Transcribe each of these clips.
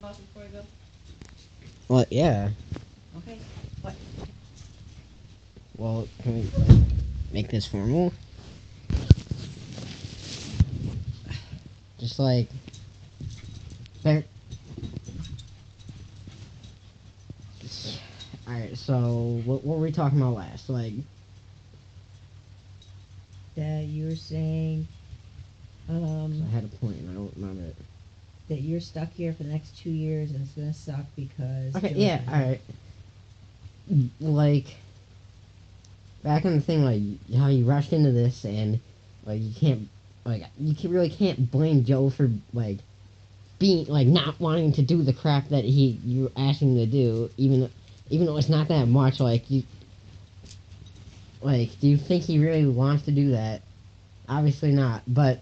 Before we go? Well, yeah. Okay. What? Well, can we make this formal? Just like there. All right. So what were we talking about last? Like, That you're saying I had a point and I don't remember it. that you're stuck here for the next 2 years and it's gonna suck because Okay. Joe's Yeah. not All here. right. Like back in the thing, like how you rushed into this and like you can't, like really can't blame Joe for like being like not wanting to do the crap that you asking him to do, even though it's not that much. Do you think he really wants to do that? Obviously not, but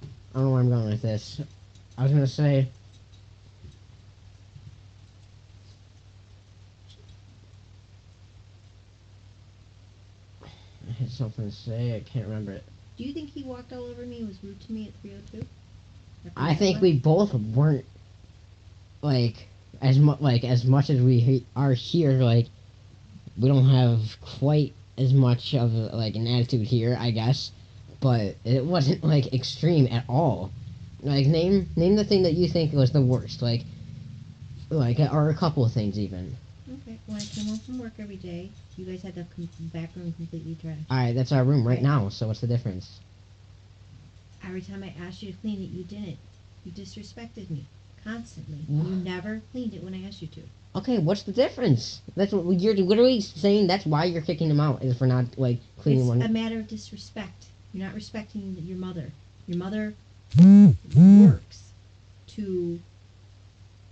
I don't know where I'm going with this. I was gonna say, I had something to say, I can't remember it. Do you think he walked all over me and was rude to me at 302? I think we both weren't, like, as much as we are here, like, we don't have quite as much of, like, an attitude here, I guess, but it wasn't, like, extreme at all. Like, name the thing that you think was the worst, or a couple of things even. Okay. When I came home from work every day, you guys had the back room completely trashed. Alright, that's our room right Right. now, so what's the difference? Every time I asked you to clean it, you didn't. You disrespected me constantly. You never cleaned it when I asked you to. Okay, what's the difference? That's what you're literally saying. That's why you're kicking him out, is for not like cleaning It's one. a matter of disrespect. You're not respecting your mother. Your mother works to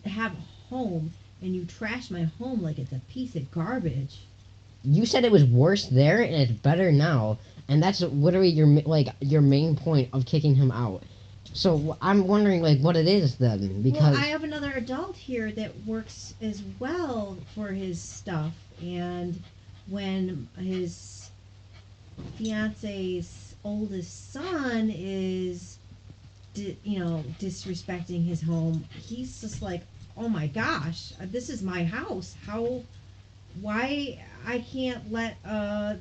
have a home, and you trash my home like it's a piece of garbage. You said it was worse there, and it's better now, and that's literally your main point of kicking him out. So I'm wondering like what it is then, because Well, I have another adult here that works as well for his stuff, and when his fiance's oldest son is disrespecting his home, he's just like, oh my gosh, this is my house. Why I can't let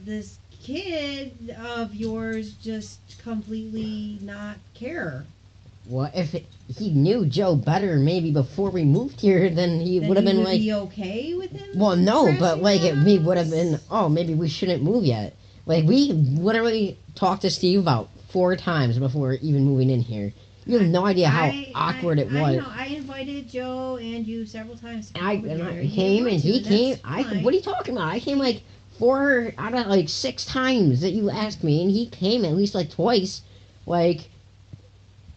this kid of yours just completely not care? well, if he knew Joe better maybe before we moved here, then he Then would have he been would like, be okay with him well, no, but trashing like the we would have been, house? oh, maybe we shouldn't move yet. Like we literally talked to Steve about 4 times before even moving in here. You have no idea how awkward it I was. know. I invited Joe and you several times to And come over and here, I and you didn't came want and to, he and that's came. fine. What are you talking about? I came like 6 times that you asked me, and he came at least like twice. Like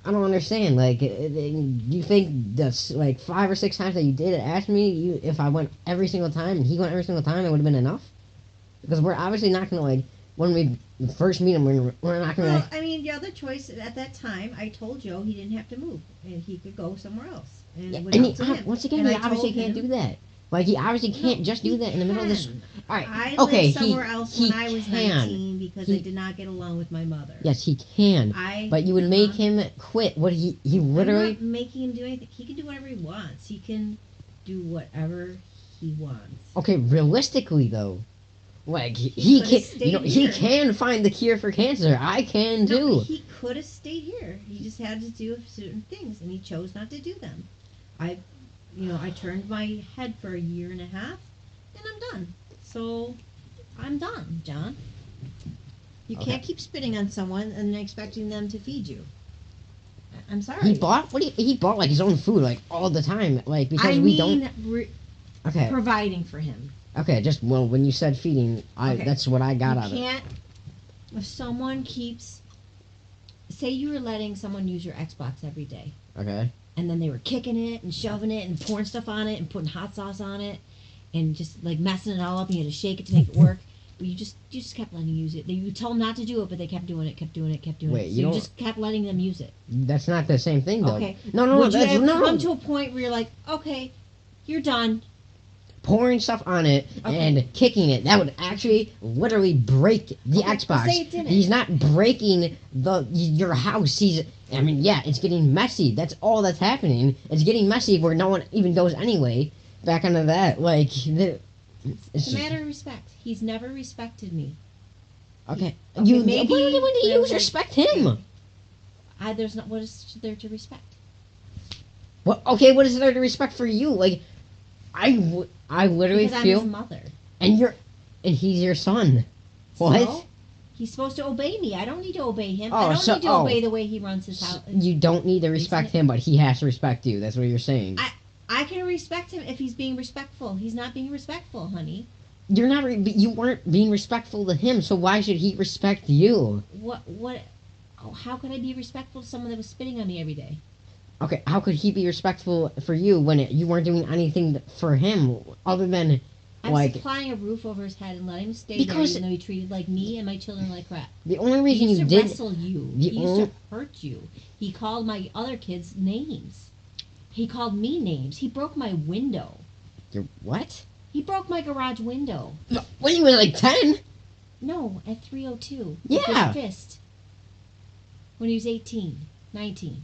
I don't understand. Like you think that's like 5 or 6 times that you did ask me? If I went every single time and he went every single time, it would have been enough. Because we're obviously not gonna like when we first meet him. We're not gonna Well, like. I mean, the other choice at that time, I told Joe he didn't have to move, and he could go somewhere else, and Yeah, it went and out to him. once again, And he I obviously told can't him, do that. Like he obviously no, can't just do he that in the middle of this. can. All right, I lived okay, somewhere else he when I was can. 19 because I He did not get along with my mother. Yes, he can. I, But you would make him quit. What he I'm literally. not making him do anything. He can do whatever he wants. He can do whatever he wants. Okay, realistically though, like He he could have can. stayed He here. can find the cure for cancer. I can No, too. he could have stayed here. He just had to do certain things, and he chose not to do them. I, I turned my head for a year and a half, and I'm done. So, I'm done, John. You Okay. can't keep spitting on someone and expecting them to feed you. I'm sorry. He bought like his own food like all the time like because I we don't. mean, Okay. providing for him. Okay, just well when you said feeding, Okay. that's what I got You out of it. can't. If someone keeps, say you were letting someone use your Xbox every day, Okay. and then they were kicking it and shoving it and pouring stuff on it and putting hot sauce on it and just like messing it all up and you had to shake it to make it work. But you just kept letting them use it. You told them not to do it, but they kept doing it, kept doing it, kept doing Wait, it. So you you don't- just kept letting them use it. That's not the same thing though. Okay. No, Would you that's have no. come to a point where you're like, okay, you're done. pouring stuff on it and kicking it. That would actually literally break the Xbox. Say it didn't. He's not breaking your house. I mean, yeah, it's getting messy. That's all that's happening. It's getting messy where no one even goes anyway. Back onto that, It's a matter of respect. He's never respected me. Okay. Maybe when do you respect him? There's not. What is there to respect? What? Okay, what is there to respect for you? Like, I literally Because feel. I'm his mother. And he's your son. What? So, he's supposed to obey me. I don't need to obey him. Oh, I don't need to obey the way he runs his house. You don't need to respect him, but he has to respect you. That's what you're saying. I can respect him if he's being respectful. He's not being respectful, honey. You're not. You weren't being respectful to him, so why should he respect you? What? Oh, how could I be respectful to someone that was spitting on me every day? Okay, how could he be respectful for you when you weren't doing anything for him other than I'm supplying a roof over his head and letting him stay there, even though he treated like me and my children like crap. The only reason he used you to did wrestle you. He used to hurt you. He called my other kids names. He called me names. He broke my window. Your what? He broke my garage window. When you were like 10? No, at 302. Yeah. With his fist. When he was 18, 19.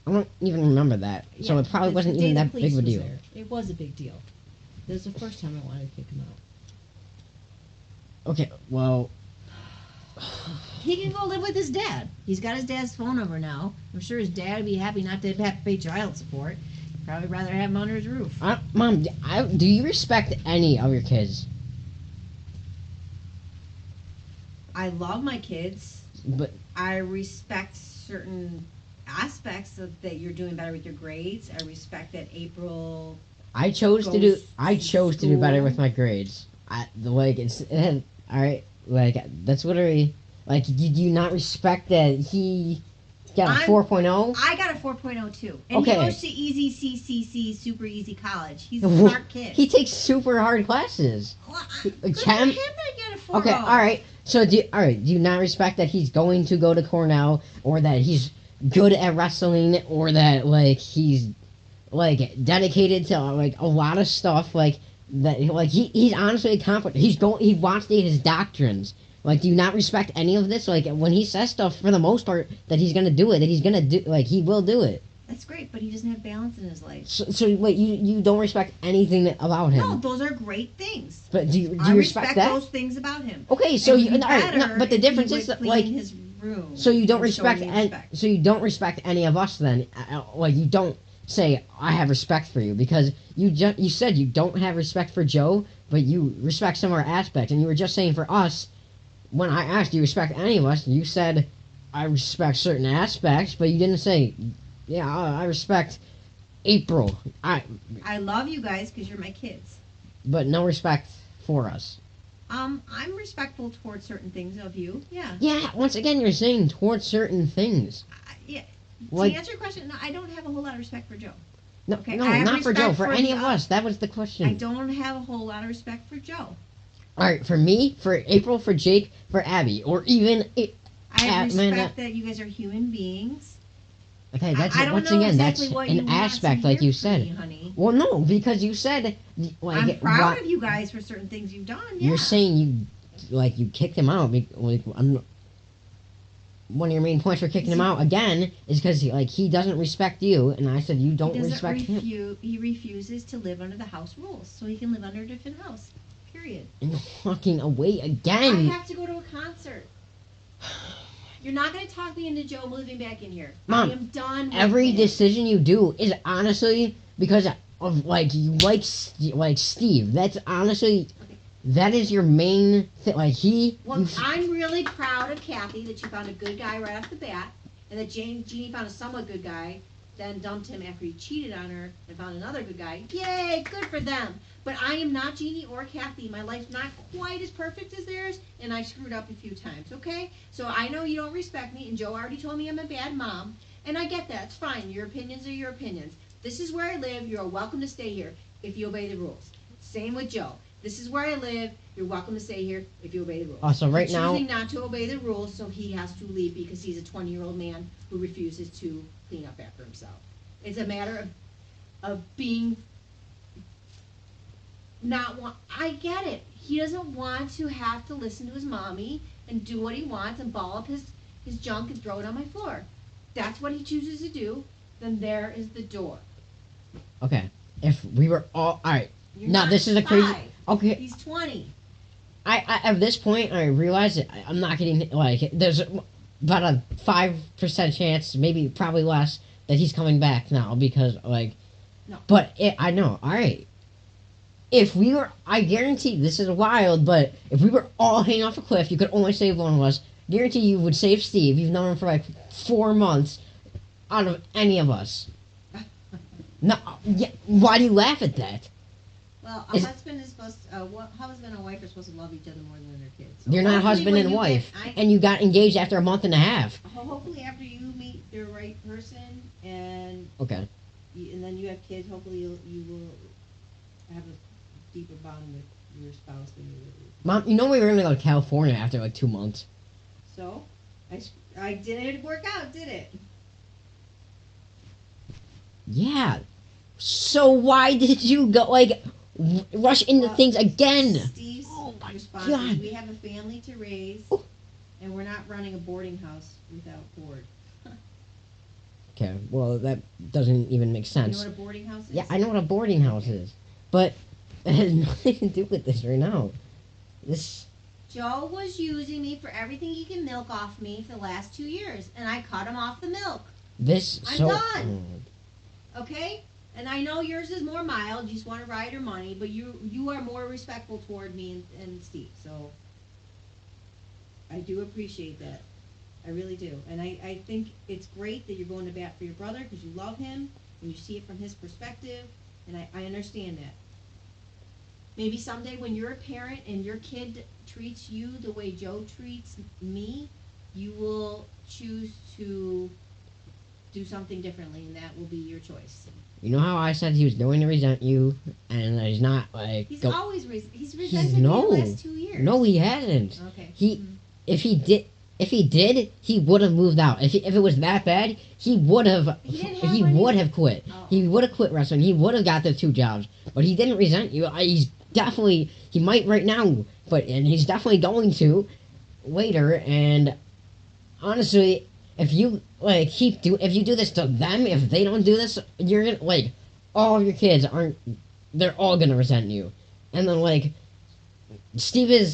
I don't even remember that. So it probably wasn't even that big of a deal. There. It was a big deal. This was the first time I wanted to kick him out. Okay, well... He can go live with his dad. He's got his dad's phone number now. I'm sure his dad would be happy not to have to pay child support. Probably rather have him under his roof. Mom, do you respect any of your kids? I love my kids. But I respect certain aspects of that you're doing better with your grades. I respect that April... I chose to do better with my grades. Alright, that's literally, did you not respect that he got a 4.0? I got a 4.0 too. And he goes to easy CCC, super easy college. He's a smart kid. He takes super hard classes. Well, good for him to get a 4.0. Okay, alright. So, do you not respect that he's going to go to Cornell, or that he's good at wrestling, or that, he's, dedicated to, a lot of stuff, he's honestly competent. He wants to get his doctrines. Do you not respect any of this? When he says stuff, for the most part, that he's gonna do it, he will do it. That's great, but he doesn't have balance in his life. So wait, you don't respect anything about him? No, those are great things. But do you I respect that? those things about him. Okay, so but the difference is his room. So you don't respect so you don't respect any of us then? You don't say I have respect for you, because you said you don't have respect for Joe, but you respect some of our aspects, and you were just saying for us. When I asked, do you respect any of us? You said I respect certain aspects, but you didn't say, yeah, I respect April. I love you guys because you're my kids. But no respect for us. I'm respectful towards certain things of you. Yeah. Yeah. Once again, you're saying towards certain things. Yeah. To answer your question, no, I don't have a whole lot of respect for Joe. No, okay? No, not for Joe. For any of us. That was the question. I don't have a whole lot of respect for Joe. All right, for me, for April, for Jake, for Abby, or even I respect that you guys are human beings. Okay, that's once again that's an aspect, like you said. Honey. Well, no, because you said I'm proud of you guys for certain things you've done. Yeah. You're saying you kicked him out. One of your main points for kicking him out again is because he doesn't respect you, and I said you don't respect him. He refuses to live under the house rules, so he can live under a different house. Period. And you're walking away again. I have to go to a concert. You're not going to talk me into Joe moving back in here. Mom, I am done with every it. decision you do is honestly because of you like Steve. That's honestly that is your main thing. Well, I'm really proud of Kathy that she found a good guy right off the bat, and that Jeannie found a somewhat good guy, then dumped him after he cheated on her and found another good guy. Yay, good for them. But I am not Jeannie or Kathy. My life's not quite as perfect as theirs, and I screwed up a few times, okay? So I know you don't respect me, and Joe already told me I'm a bad mom, and I get that. It's fine. Your opinions are your opinions. This is where I live. You're welcome to stay here if you obey the rules. Same with Joe. This is where I live. You're welcome to stay here if you obey the rules. So right now, choosing not to obey the rules, so he has to leave because he's a 20-year-old man who refuses to clean up after himself. It's a matter of being not want. I get it. He doesn't want to have to listen to his mommy and do what he wants and ball up his junk and throw it on my floor. That's what he chooses to do. Then there is the door. Okay. If we were all right. You're Now not this is a crazy. 5. Okay. He's 20. I at this point I realize that I'm not getting like there's about a 5% chance, maybe probably less, that he's coming back now because like. No. But I know. All right. If we were, I guarantee this is wild, but if we were all hanging off a cliff, you could only save one of us. Guarantee you would save Steve. You've known him for like 4 months out of any of us. No, yeah, why do you laugh at that? Well, husband is supposed to, husband and wife are supposed to love each other more than their kids. So You're not hopefully husband when and you wife, get- and you got engaged after a month and a half. Hopefully, after you meet the right person and Okay. and then you have kids, hopefully you will have a deeper bond with your spouse than you would. Mom, you know we were gonna go to California after like 2 months. So, I didn't work out, did it? Yeah. So why did you go like rush into Well, things again? Steve's Oh my response God. is, we have a family to raise, Oh. and we're not running a boarding house without board. Okay. Well, that doesn't even make You know sense. what a boarding house is? Yeah, I know what a boarding house is, but it has nothing to do with this right now. This. Joe was using me for everything he can milk off me for the last 2 years, and I cut him off the milk. This. I'm so. done. Okay? And I know yours is more mild. You just want to ride your money, but you are more respectful toward me and Steve. So I do appreciate that. I really do. And I think it's great that you're going to bat for your brother because you love him and you see it from his perspective. And I understand that. Maybe someday when you're a parent and your kid treats you the way Joe treats me, you will choose to do something differently, and that will be your choice. You know how I said he was going to resent you, and that he's not like. He's go- always he's resented me no. the last 2 years. No, he hasn't. Okay. He Mhm. if he did, he would have moved out. If it was that bad, he would have. He didn't have He money. would have quit. Oh. He would have quit wrestling. He would have got the 2 jobs. But he didn't resent you. He's definitely. He might right now, and he's definitely going to later. And honestly, if you if you do this to them, if they don't do this, you're gonna all of your kids aren't. They're all gonna resent you, and then Steve is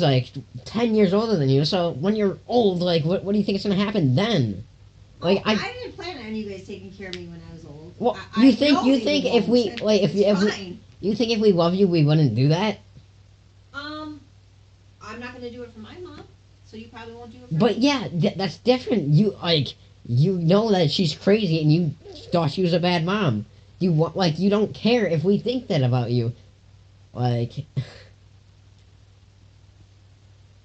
10 years older than you, so when you're old, what do you think is gonna happen then? I didn't plan on you guys taking care of me when I was old. Well, I you think know if won't. we It's fine. you think if we love you, we wouldn't do that? I'm not gonna do it for my mom, so you probably won't do it for But me. yeah, that's different. You know that she's crazy, and you thought she was a bad mom. You want you don't care if we think that about you,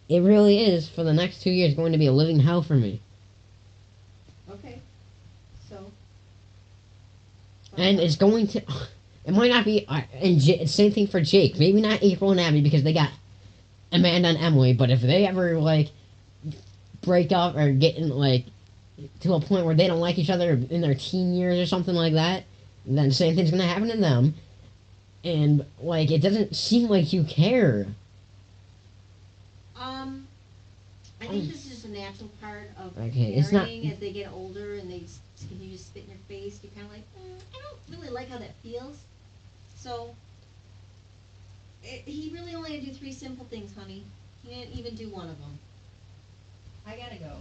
It really is for the next 2 years going to be a living hell for me. Okay. So. And it's going to. It might not be. And same thing for Jake. Maybe not April and Abby because they got Amanda and Emily. But if they ever break up or get in to a point where they don't like each other in their teen years or something like that, then the same thing's gonna happen to them. And it doesn't seem like you care. I think this is just a natural part of Okay, parenting it's not- as they get older and they continue to spit in your face. You're kind of I don't really like how that feels. So, he really only had to do 3 simple things, honey. He didn't even do one of them. I gotta go.